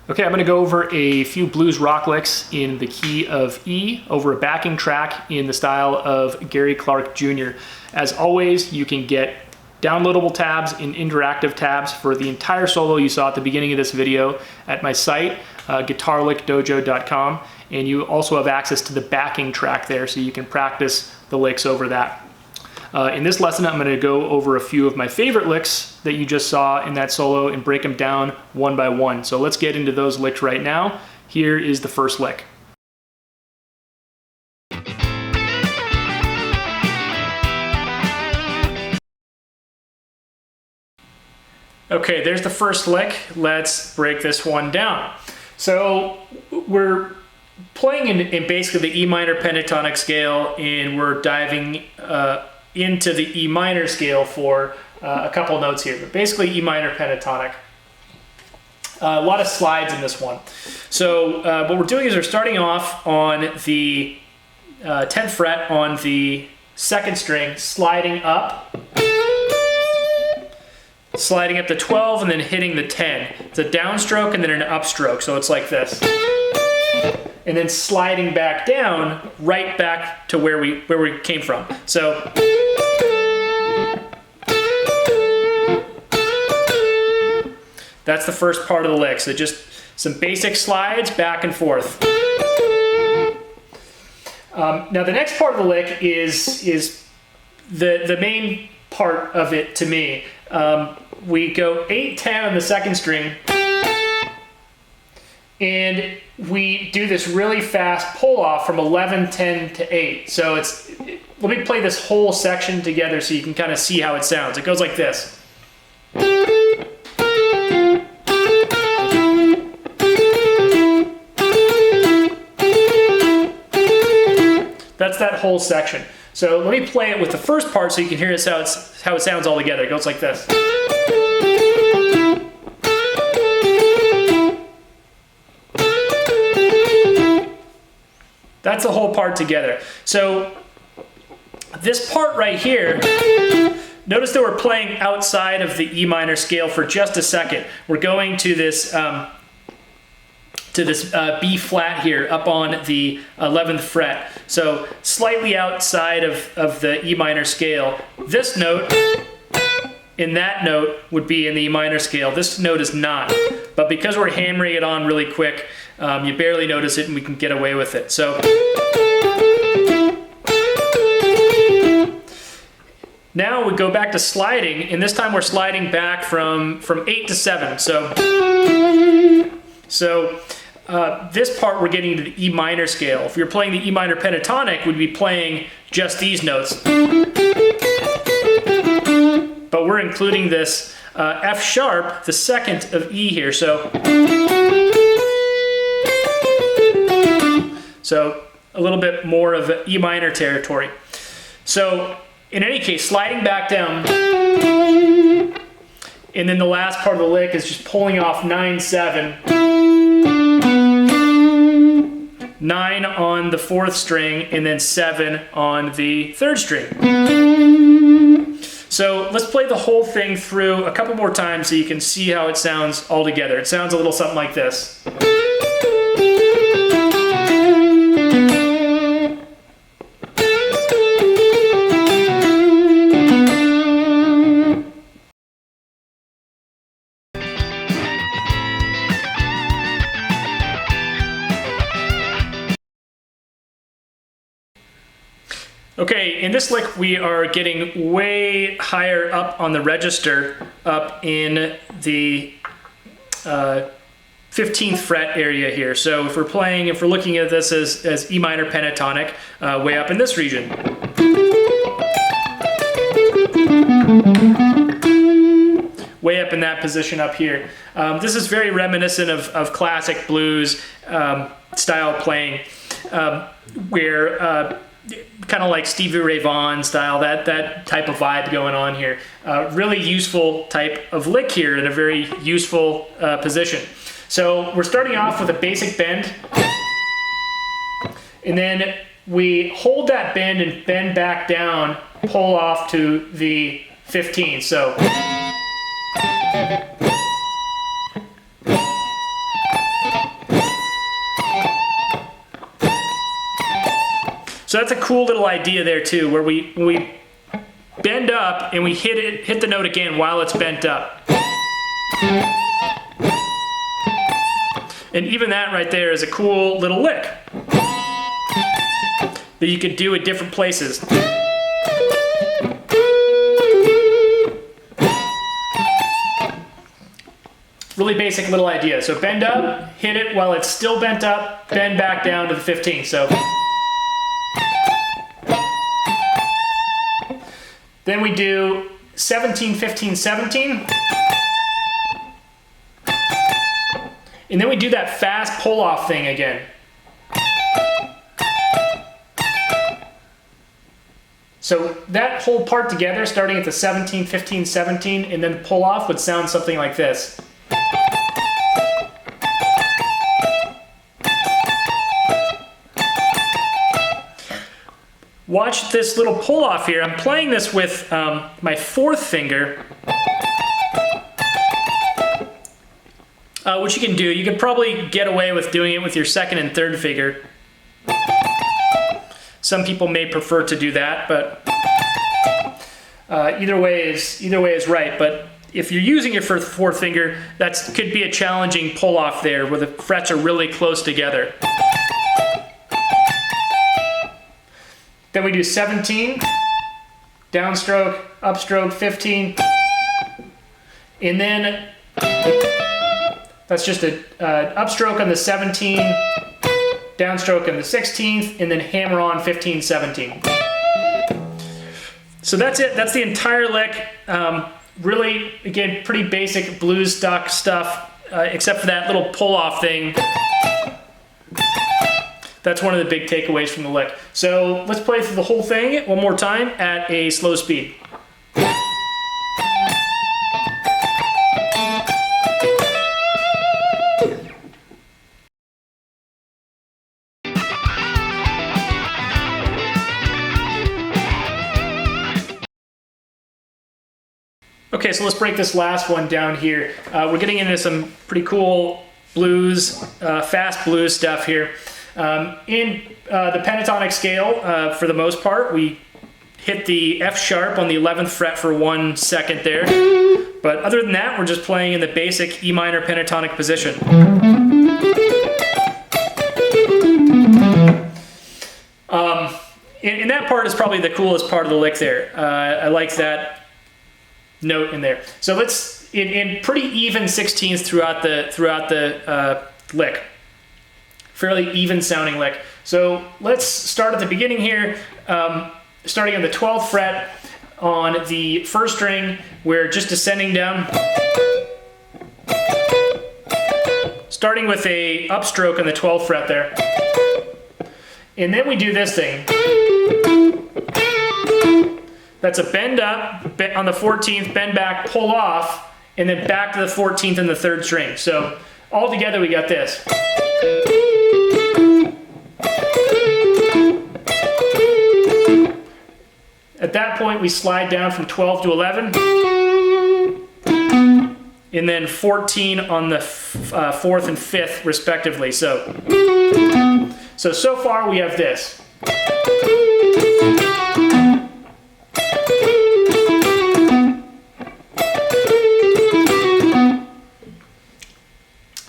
Okay, I'm gonna go over a few blues rock licks in the key of E over a backing track in the style of Gary Clark Jr. As always, you can get downloadable tabs and interactive tabs for the entire solo you saw at the beginning of this video at my site, guitarlickdojo.com, and you also have access to the backing track there so you can practice the licks over that. In this lesson, I'm going to go over a few of my favorite licks that you just saw in that solo and break them down one by one. So let's get into those licks right now. Here is the first lick. Okay, there's the first lick. Let's break this one down. So we're playing in basically the E minor pentatonic scale, and we're diving into the E minor scale for a couple notes here, but basically E minor pentatonic. A lot of slides in this one. So what we're doing is we're starting off on the 10th fret on the 2nd string, sliding up to 12 and then hitting the 10. It's a downstroke and then an upstroke, so it's like this. And then sliding back down, right back to where we came from. So that's the first part of the lick. So just some basic slides back and forth. Now the next part of the lick is the main part of it to me. We go 8-10 on the 2nd string, and we do this really fast pull off from 11-10 to 8. So let me play this whole section together so you can kind of see how it sounds. It goes like this. That's that whole section. So let me play it with the first part so you can hear how it sounds all together. It goes like this. That's the whole part together. So this part right here, notice that we're playing outside of the E minor scale for just a second. We're going to this B flat here up on the 11th fret. So slightly outside of the E minor scale. This note in that note would be in the E minor scale. This note is not. But because we're hammering it on really quick, you barely notice it and we can get away with it. So now we go back to sliding, and this time we're sliding back from 8 to 7. So this part we're getting to the E minor scale. If you're playing the E minor pentatonic, we'd be playing just these notes. But we're including this F sharp, the 2nd of E here. So a little bit more of E minor territory. So in any case, sliding back down, and then the last part of the lick is just pulling off 9-7. 9 on the 4th string, and then 7 on the 3rd string. So let's play the whole thing through a couple more times so you can see how it sounds all together. It sounds a little something like this. Okay, in this lick we are getting way higher up on the register, up in the 15th fret area here. So if we're looking at this as E minor pentatonic, way up in this region. Way up in that position up here. This is very reminiscent of classic blues style playing, where kind of like Stevie Ray Vaughan style, that type of vibe going on here. Really useful type of lick here in a very useful position. So we're starting off with a basic bend, and then we hold that bend and bend back down, pull off to the 15. So So that's a cool little idea there too, where we bend up and we hit the note again while it's bent up. And even that right there is a cool little lick that you could do at different places. Really basic little idea. So bend up, hit it while it's still bent up, bend back down to the 15th. So then we do 17, 15, 17. And then we do that fast pull-off thing again. So that whole part together, starting at the 17, 15, 17, and then pull-off would sound something like this. Watch this little pull-off here. I'm playing this with my fourth finger. Which you can do. You could probably get away with doing it with your second and third finger. Some people may prefer to do that, but either way is right. But if you're using your fourth finger, that could be a challenging pull-off there, where the frets are really close together. Then we do 17, downstroke, upstroke, 15, and then that's just an upstroke on the 17, downstroke on the 16th, and then hammer on 15, 17. So that's it. That's the entire lick. Really, again, pretty basic blues stock stuff, except for that little pull-off thing. That's one of the big takeaways from the lick. So let's play through the whole thing one more time at a slow speed. Okay, so let's break this last one down here. We're getting into some pretty cool blues, fast blues stuff here. In the pentatonic scale, for the most part, we hit the F sharp on the 11th fret for 1 second there. But other than that, we're just playing in the basic E minor pentatonic position. And that part is probably the coolest part of the lick there. I like that note in there. So let's, in pretty even 16ths throughout the lick. Fairly even sounding lick. So let's start at the beginning here, starting on the 12th fret on the first string. We're just descending down, starting with a upstroke on the 12th fret there. And then we do this thing. That's a bend up on the 14th, bend back, pull off, and then back to the 14th and the third string. So all together we got this. At that point, we slide down from 12 to 11, and then 14 on the 4th and 5th, respectively. So far we have this.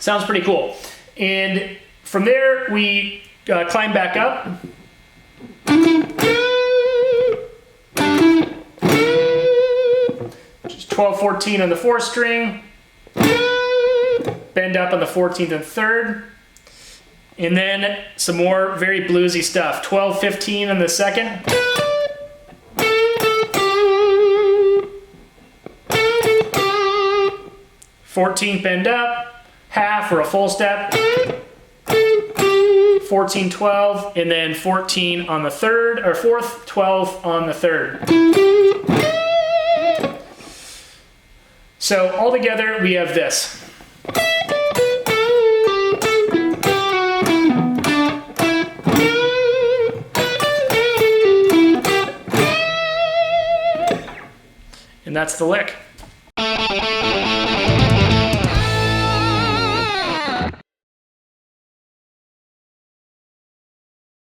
Sounds pretty cool. And from there, we climb back up. Just 12, 14 on the 4th string. Bend up on the 14th and 3rd. And then some more very bluesy stuff. 12, 15 on the 2nd. '14th bend up, half or a full step. 14, 12, and then 14 on the 3rd, or 4th, 12 on the 3rd. So all together we have this. And that's the lick.